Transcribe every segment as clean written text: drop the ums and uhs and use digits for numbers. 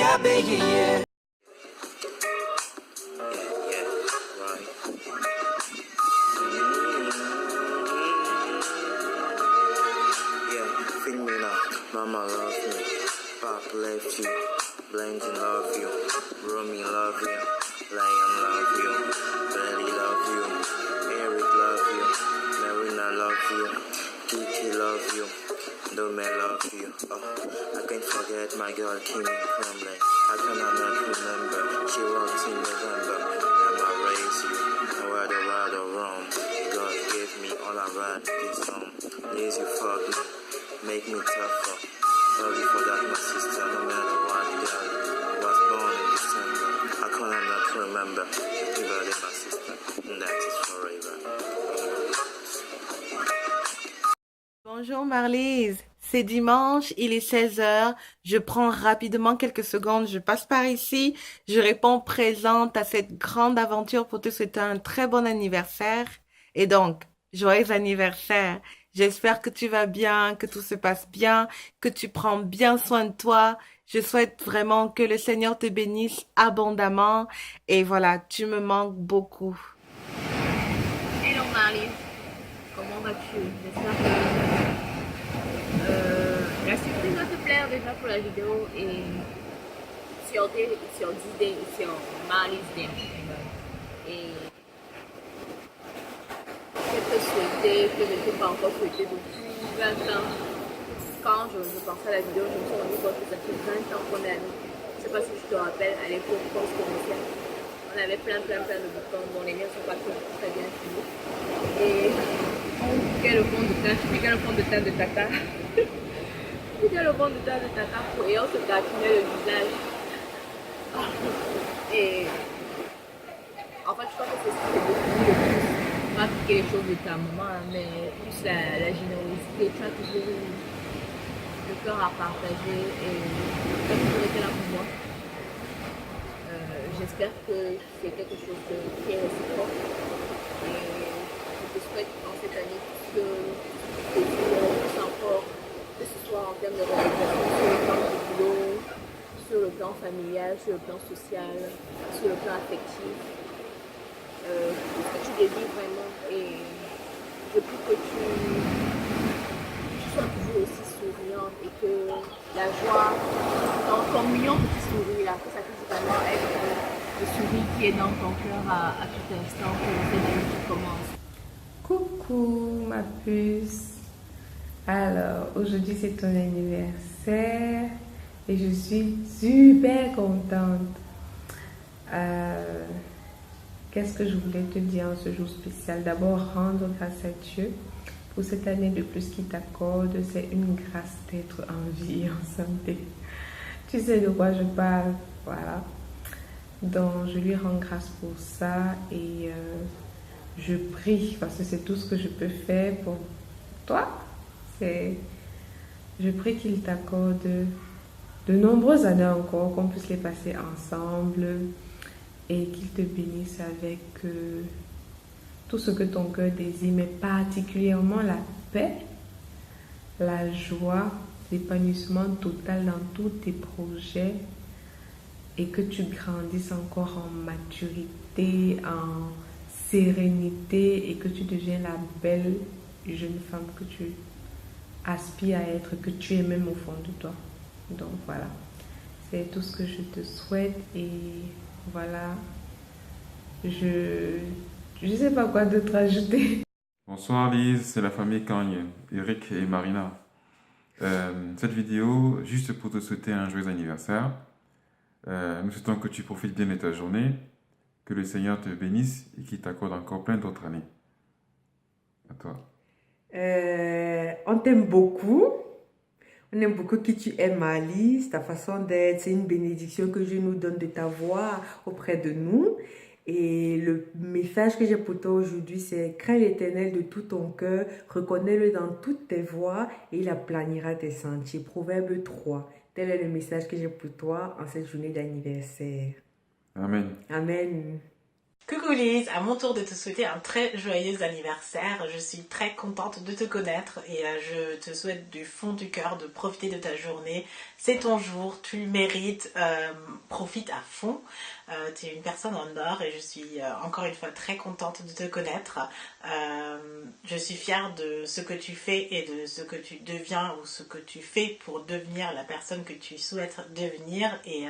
happy, yeah. Mama love me, Papa left you, Blanton love you, Romy love you, Lion love you, Belly love you, Eric love you, Marina love you, Kiki love you, Dome love you. Oh, I can't forget my girl Kim Crumley. I cannot not remember. She walked in November. And I raised you. Whether right or wrong, God gave me all I read this song. Please you fuck me, make me tougher. Sorry for that, my sister. No matter what, girl was born in December. I cannot not remember. Happy birthday, my sister. And that is forever. Bonjour Marlise, c'est dimanche, il est 16 heures. Je prends rapidement quelques secondes, je passe par ici, je réponds présente à cette grande aventure pour te souhaiter un très bon anniversaire. Et donc, joyeux anniversaire. J'espère que tu vas bien, que tout se passe bien, que tu prends bien soin de toi. Je souhaite vraiment que le Seigneur te bénisse abondamment. Et voilà, tu me manques beaucoup. Hello Marlise, comment vas-tu? J'espère que la surprise va te plaire déjà pour la vidéo et sur Marlise Day. Et je peux te souhaiter que je ne t'ai pas encore souhaité depuis 20 ans. Quand je pensais à la vidéo, je me suis rendu compte que ça fait 20 ans qu'on est amis. Je ne sais pas si tu te rappelles, à l'époque, quand on se connaissait, on avait plein de boutons dont les miens ne sont pas très bien finis. Et on piquait le fond de teint, je piquais le fond de teint de Tata. Je piquais le fond de teint de Tata et on se gratinait le visage. Et en fait, je crois que c'est ce qui est beaucoup le plus. Pas piquer les choses de ta maman, mais plus la générosité. Tu as toujours eu le cœur à partager et tu as toujours été là pour moi. J'espère que c'est quelque chose qui est réciproque. Et je te souhaite en cette année que tes jours plus encore, que ce soit en termes de réalisation sur le plan du boulot, sur le plan familial, sur le plan social, sur le plan affectif. Tout ce que tu désires vraiment et je prie que tu sois toujours aussi souriante et que la joie, ton mignon petit sourire là, que ça puisse vraiment être le sourire qui est dans ton cœur à tout instant que cette année qui commence. Coucou ma puce. Alors aujourd'hui c'est ton anniversaire et je suis super contente. Qu'est-ce que je voulais te dire en ce jour spécial? D'abord rendre grâce à Dieu pour cette année de plus qu'il t'accorde. C'est une grâce d'être en vie et en santé. Tu sais de quoi je parle, voilà. Donc je lui rends grâce pour ça et je prie parce que c'est tout ce que je peux faire pour toi. Je prie qu'il t'accorde de nombreuses années encore, qu'on puisse les passer ensemble et qu'il te bénisse avec tout ce que ton cœur désire, mais particulièrement la paix, la joie, l'épanouissement total dans tous tes projets et que tu grandisses encore en maturité, en sérénité et que tu deviennes la belle jeune femme que tu aspires à être, que tu es même au fond de toi. Donc voilà, c'est tout ce que je te souhaite et voilà, je sais pas quoi d'autre ajouter. Bonsoir Lise, c'est la famille Cagne, Eric et Marina. Cette vidéo, juste pour te souhaiter un joyeux anniversaire. Nous souhaitons que tu profites bien de ta journée, que le Seigneur te bénisse et qu'il t'accorde encore plein d'autres années. À toi. On t'aime beaucoup. On aime beaucoup qui tu es, Marlise, ta façon d'être. C'est une bénédiction que Dieu nous donne de t'avoir auprès de nous. Et le message que j'ai pour toi aujourd'hui, c'est crains l'Éternel de tout ton cœur, reconnais-le dans toutes tes voies et il aplanira tes sentiers. Proverbe 3. Tel est le message que j'ai pour toi en cette journée d'anniversaire. Amen. Amen. Coucou Lise, à mon tour de te souhaiter un très joyeux anniversaire. Je suis très contente de te connaître et je te souhaite du fond du cœur de profiter de ta journée. C'est ton jour, tu le mérites, profite à fond. Tu es une personne en or et je suis encore une fois très contente de te connaître. Je suis fière de ce que tu fais et de ce que tu deviens ou ce que tu fais pour devenir la personne que tu souhaites devenir. Et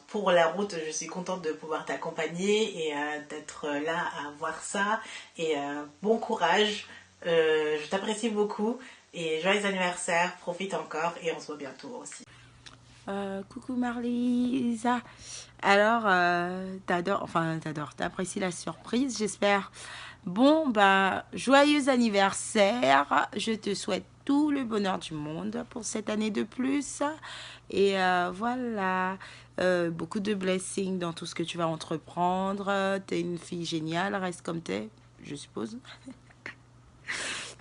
pour la route, je suis contente de pouvoir t'accompagner et d'être là à voir ça. Et bon courage, je t'apprécie beaucoup et joyeux anniversaire, profite encore et on se voit bientôt aussi. Coucou Marlisa. Alors, t'apprécies la surprise, j'espère. Bon, joyeux anniversaire. Je te souhaite tout le bonheur du monde pour cette année de plus. Et voilà, beaucoup de blessings dans tout ce que tu vas entreprendre. T'es une fille géniale, reste comme t'es, je suppose.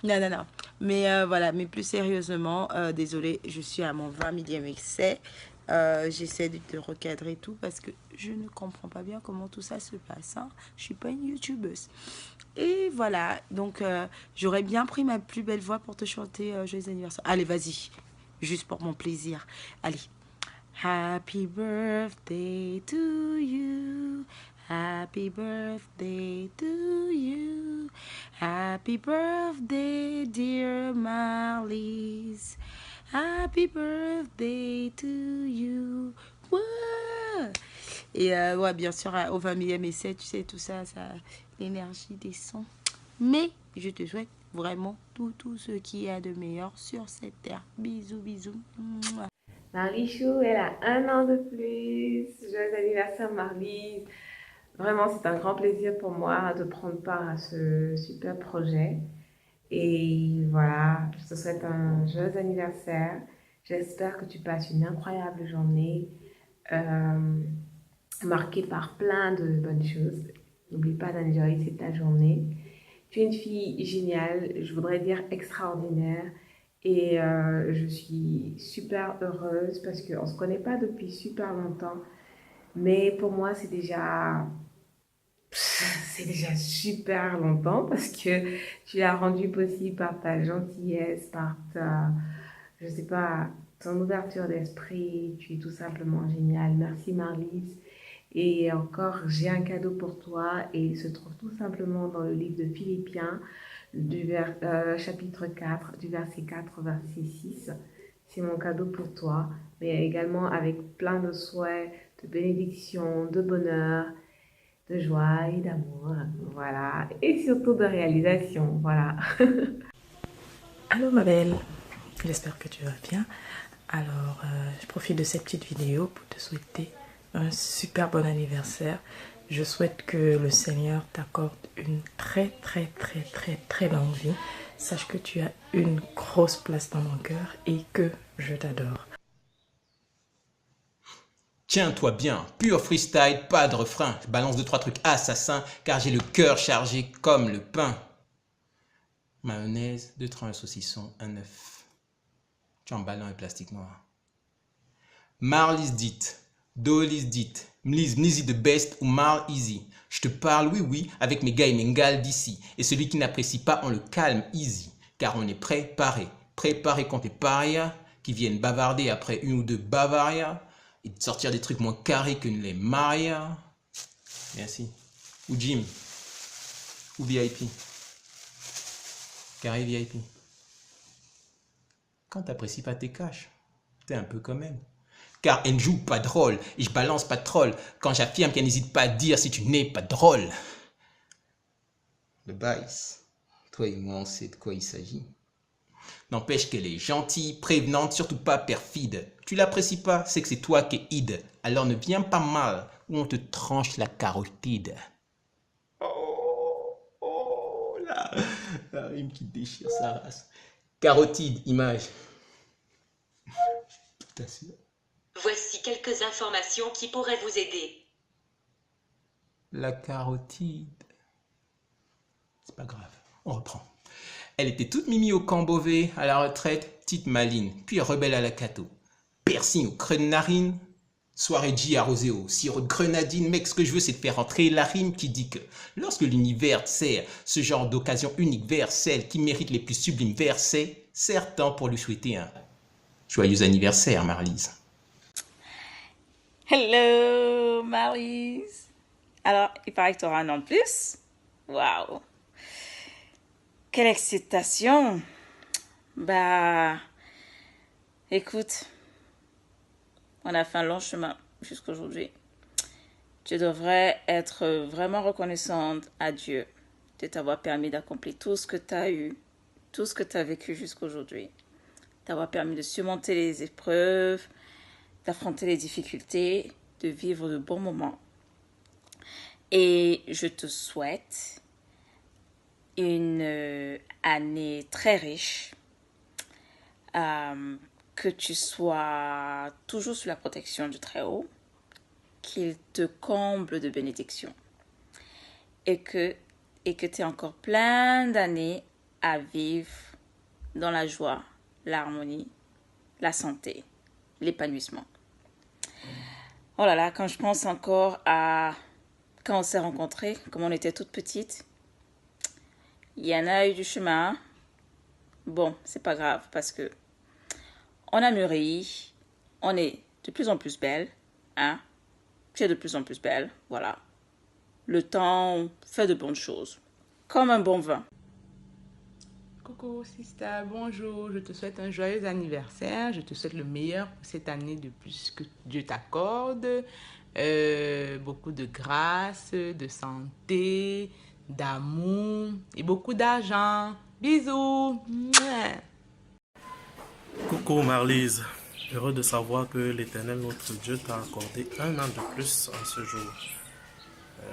Non. Mais voilà, mais plus sérieusement, désolée, je suis à mon 20 millième excès. J'essaie de te recadrer tout parce que je ne comprends pas bien comment tout ça se passe. Hein. Je suis pas une youtubeuse. Et voilà, donc j'aurais bien pris ma plus belle voix pour te chanter joyeux anniversaire. Allez, vas-y, juste pour mon plaisir. Allez. Happy birthday to you. Happy birthday to you. Happy birthday, dear Marlise. Happy birthday to you. Ouais. Et ouais, bien sûr, au 20 millième essai, tu sais, tout ça, l'énergie des sons. Mais je te souhaite vraiment tout ce qu'il y a de meilleur sur cette terre. Bisous. Mouah. Marlichou, elle a 1 an de plus. Joyeux anniversaire Marlise. Vraiment, c'est un grand plaisir pour moi de prendre part à ce super projet. Et voilà, je te souhaite un joyeux anniversaire. J'espère que tu passes une incroyable journée marquée par plein de bonnes choses. N'oublie pas d'enjoy ta journée. Tu es une fille géniale, je voudrais dire extraordinaire. Et je suis super heureuse parce qu'on ne se connaît pas depuis super longtemps. Mais pour moi, c'est déjà super longtemps parce que tu l'as rendu possible par ta gentillesse, par je sais pas, ton ouverture d'esprit. Tu es tout simplement géniale. Merci Marlise. Et encore, j'ai un cadeau pour toi et il se trouve tout simplement dans le livre de Philippiens, chapitre 4, du verset 4 au verset 6. C'est mon cadeau pour toi, mais également avec plein de souhaits, de bénédictions, de bonheur, de joie et d'amour, voilà, et surtout de réalisation, voilà. Allô ma belle, j'espère que tu vas bien. Alors, je profite de cette petite vidéo pour te souhaiter un super bon anniversaire. Je souhaite que le Seigneur t'accorde une très longue vie. Sache que tu as une grosse place dans mon cœur et que je t'adore. Tiens-toi bien, pur freestyle, pas de refrain. Je balance 2-3 trucs assassins car j'ai le cœur chargé comme le pain. Mayonnaise, 2 tranches de saucisson, un œuf. Tu en ballon et plastique noir. Marlise dit, Dolis dit, Mlisi the best ou Marl easy. Je te parle, oui, avec mes gars et mes gals d'ici. Et celui qui n'apprécie pas, on le calme easy. Car on est préparé contre les parias qui viennent bavarder après 1 ou 2 Bavaria et de sortir des trucs moins carrés que les Maria. Merci. Ou Jim. Ou VIP. Carré VIP. Quand t'apprécies pas tes cash, t'es un peu comme elle. Car elle ne joue pas de rôle et je balance pas de troll quand j'affirme qu'elle n'hésite pas à dire si tu n'es pas drôle. Le baïs, toi et moi on sait de quoi il s'agit. N'empêche qu'elle est gentille, prévenante, surtout pas perfide. Tu l'apprécies pas, c'est que c'est toi qui es id. Alors ne viens pas mal ou on te tranche la carotide. Oh là, la rime qui déchire sa race. Carotide, image. Tout à fait. Voici quelques informations qui pourraient vous aider. La carotide. C'est pas grave, on reprend. Elle était toute mimi au camp Beauvais, à la retraite, petite maline, puis rebelle à la cato. Piercing au creux de narine, Soirée G arrosée au sirop de grenadine, mec, ce que je veux, c'est de faire entrer la rime qui dit que lorsque l'univers sert ce genre d'occasion unique vers celle qui mérite les plus sublimes versets, certain pour lui souhaiter un joyeux anniversaire, Marlise. Hello, Marlise. Alors, il paraît que tu auras un an de plus. Waouh. Quelle excitation. Bah, écoute, on a fait un long chemin jusqu'aujourd'hui. Tu devrais être vraiment reconnaissante à Dieu de t'avoir permis d'accomplir tout ce que tu as eu, tout ce que tu as vécu jusqu'aujourd'hui. T'avoir permis de surmonter les épreuves, d'affronter les difficultés, de vivre de bons moments. Et je te souhaite une année très riche, que tu sois toujours sous la protection du Très-Haut, qu'il te comble de bénédictions et que tu aies encore plein d'années à vivre dans la joie, l'harmonie, la santé, l'épanouissement. Oh là là, quand je pense encore à quand on s'est rencontrés, comme on était toutes petites, il y en a eu du chemin. Bon, c'est pas grave parce que on a mûri, on est de plus en plus belle, hein. Tu es de plus en plus belle, voilà. Le temps fait de bonnes choses, comme un bon vin. Coucou Sista, bonjour, je te souhaite un joyeux anniversaire, je te souhaite le meilleur pour cette année de plus que Dieu t'accorde, beaucoup de grâce, de santé, d'amour et beaucoup d'argent. Bisous. Mouah. Coucou Marlise, heureux de savoir que l'Éternel notre Dieu t'a accordé un an de plus en ce jour.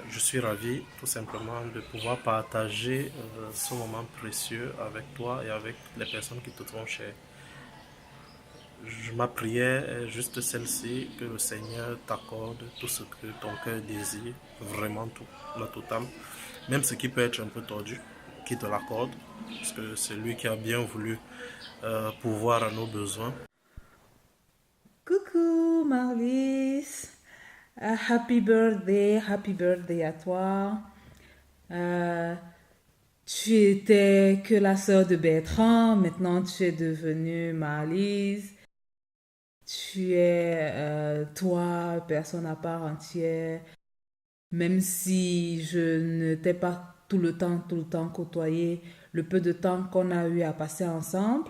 Je suis ravi tout simplement de pouvoir partager ce moment précieux avec toi et avec les personnes qui te sont chères. Ma prière est juste celle-ci, que le Seigneur t'accorde tout ce que ton cœur désire, vraiment tout, la totale, même ce qui peut être un peu tordu, qui te l'accorde, parce que c'est lui qui a bien voulu pourvoir à nos besoins. Coucou Marlise, happy birthday à toi. Tu étais que la sœur de Bertrand, maintenant tu es devenue Marlise. Tu es toi, personne à part entière. Même si je ne t'ai pas tout le temps côtoyé, le peu de temps qu'on a eu à passer ensemble,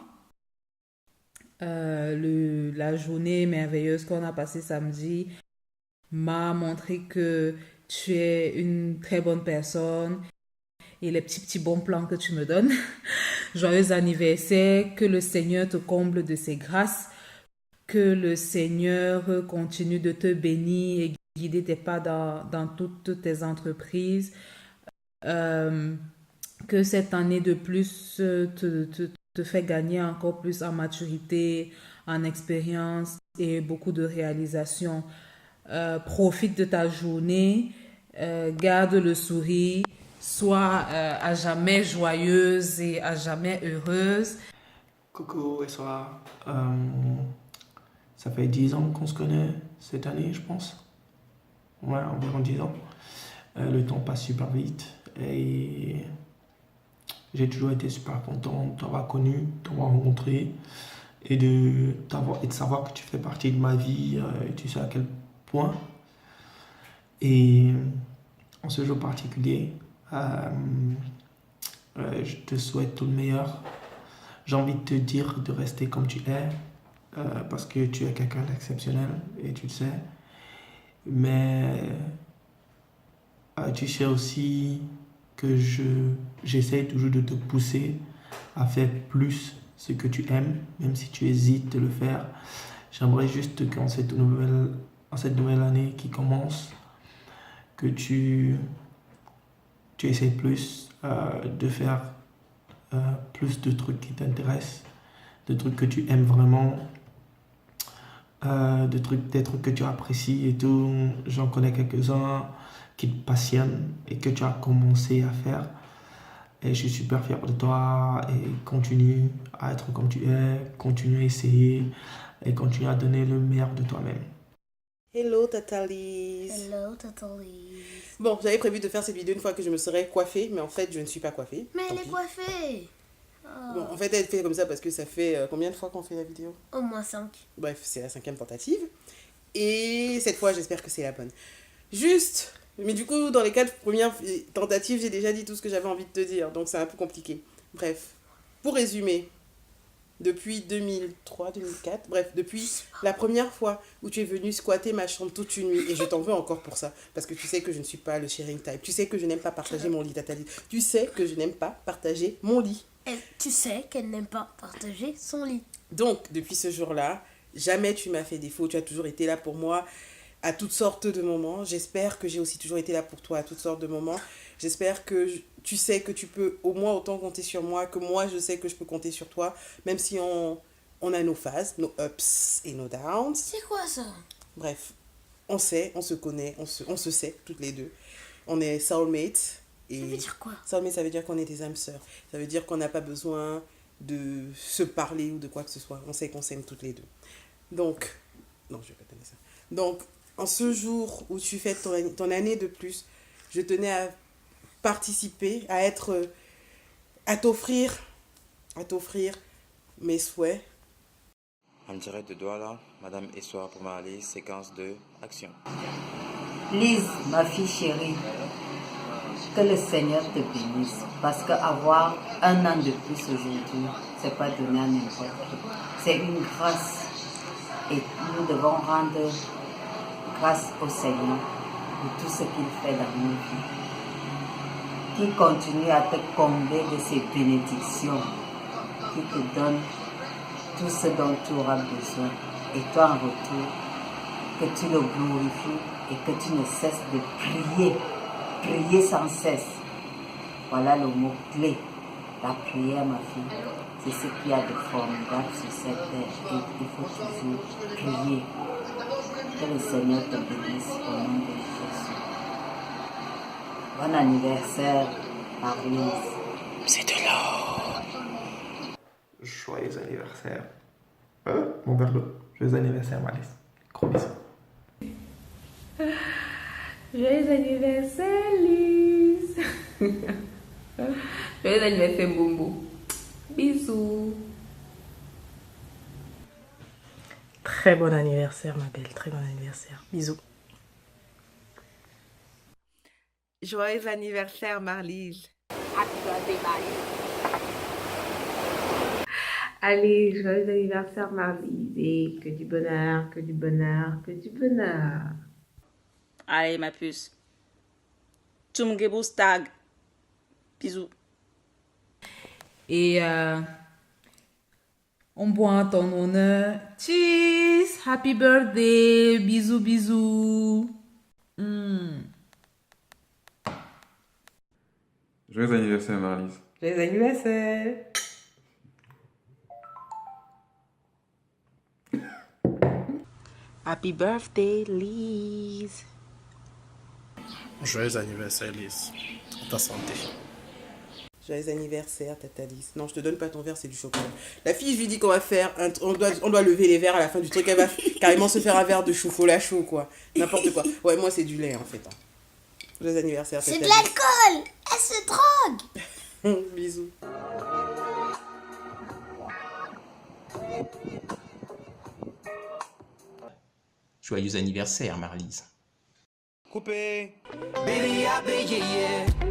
la journée merveilleuse qu'on a passée samedi m'a montré que tu es une très bonne personne et les petits bons plans que tu me donnes. Joyeux anniversaire, que le Seigneur te comble de ses grâces, que le Seigneur continue de te bénir et guider tes pas dans toutes tes entreprises, que cette année de plus te fait gagner encore plus en maturité, en expérience et beaucoup de réalisations. Profite de ta journée, garde le sourire, sois à jamais joyeuse et à jamais heureuse. Coucou Esra, ça fait 10 ans qu'on se connaît cette année, je pense. Ouais, environ 10 ans. Le temps passe super vite et j'ai toujours été super content de t'avoir connu, de t'avoir rencontré et de savoir que tu fais partie de ma vie et tu sais à quel point. Et en ce jour particulier, je te souhaite tout le meilleur. J'ai envie de te dire de rester comme tu es parce que tu es quelqu'un d'exceptionnel et tu le sais. Mais tu sais aussi que j'essaie toujours de te pousser à faire plus ce que tu aimes, même si tu hésites de le faire. J'aimerais juste qu'en cette nouvelle année qui commence, que tu essaies plus de faire plus de trucs qui t'intéressent, de trucs que tu aimes vraiment, des trucs que tu apprécies et tout. J'en connais quelques-uns qui te passionnent et que tu as commencé à faire. Et je suis super fier de toi et continue à être comme tu es, continue à essayer et continue à donner le meilleur de toi-même. Hello Tata Lise. Hello Tata Lise. Bon, j'avais prévu de faire cette vidéo une fois que je me serais coiffée, mais en fait je ne suis pas coiffée. Mais Tant elle est pis. coiffée. Bon, en fait elle fait comme ça parce que ça fait combien de fois qu'on fait la vidéo? Au moins 5. Bref, c'est la 5e tentative. Et cette fois j'espère que c'est la bonne. Juste, mais du coup dans les 4 premières tentatives j'ai déjà dit tout ce que j'avais envie de te dire, donc c'est un peu compliqué. Bref, pour résumer, depuis 2003, 2004, bref, depuis la première fois où tu es venu squatter ma chambre toute une nuit, et je t'en veux encore pour ça, parce que tu sais que je ne suis pas le sharing type, tu sais que je n'aime pas partager mon lit, Tata Lise. Tu sais que je n'aime pas partager mon lit. Et tu sais qu'elle n'aime pas partager son lit. Donc, depuis ce jour-là, jamais tu m'as fait défaut, tu as toujours été là pour moi à toutes sortes de moments. J'espère que j'ai aussi toujours été là pour toi à toutes sortes de moments. J'espère que tu sais que tu peux au moins autant compter sur moi, que moi je sais que je peux compter sur toi, même si on a nos phases, nos ups et nos downs. C'est quoi ça? Bref, on sait, on se connaît, on se sait toutes les deux. On est soulmates. Et ça veut dire quoi? Soulmate, ça veut dire qu'on est des âmes sœurs. Ça veut dire qu'on n'a pas besoin de se parler ou de quoi que ce soit. On sait qu'on s'aime toutes les deux. Donc, non, je vais pas te donner ça. Donc, en ce jour où tu fêtes ton année de plus, je tenais à participer, à t'offrir mes souhaits. En direct de Douala, Madame Essoir pour Marlise, séquence 2, action. Lise, ma fille chérie, que le Seigneur te bénisse, parce qu'avoir un an de plus aujourd'hui, c'est pas donné à n'importe qui. C'est une grâce et nous devons rendre grâce au Seigneur pour tout ce qu'il fait dans nos vies. Qu'il continue à te combler de ses bénédictions, qu'il te donne tout ce dont tu auras besoin. Et toi en retour, que tu le glorifies et que tu ne cesses de prier. Prier sans cesse. Voilà le mot-clé. La prière, ma fille, c'est ce qu'il y a de formidable sur cette terre. Et il faut toujours prier. Que le Seigneur te bénisse au nom de Jésus. Bon anniversaire, Marlise. C'est de l'or. Joyeux anniversaire. Mon verre d'eau. Joyeux anniversaire, Marlise. Gros bisous. Joyeux anniversaire, Lise. Joyeux anniversaire, Boumbo. Bisous. Très bon anniversaire, ma belle. Très bon anniversaire. Bisous. Joyeux anniversaire, Marlise. Happy birthday, Marlise. Allez, joyeux anniversaire, Marlise. Et que du bonheur, que du bonheur, que du bonheur. Allez, ma puce. Tchumgebou stag. Bisous. Et on boit en ton honneur. Cheers! Happy birthday! Bisous, bisous. Joyeux anniversaire, Marlise. Joyeux anniversaire. Happy birthday, Lise. Joyeux anniversaire, Lise. Ta santé. Joyeux anniversaire, Tata Lise. Non, je te donne pas ton verre, c'est du chocolat. La fille, je lui dis qu'on va faire, on doit lever les verres à la fin du truc. Elle va carrément se faire un verre de chocolat chaud, quoi. N'importe quoi. Ouais, moi, c'est du lait, en fait. Joyeux anniversaire, Tata C'est de Lise. l'alcool! Elle se drogue! Bisous. Joyeux anniversaire, Marlise. Coupé. Baby, I bet, yeah, yeah.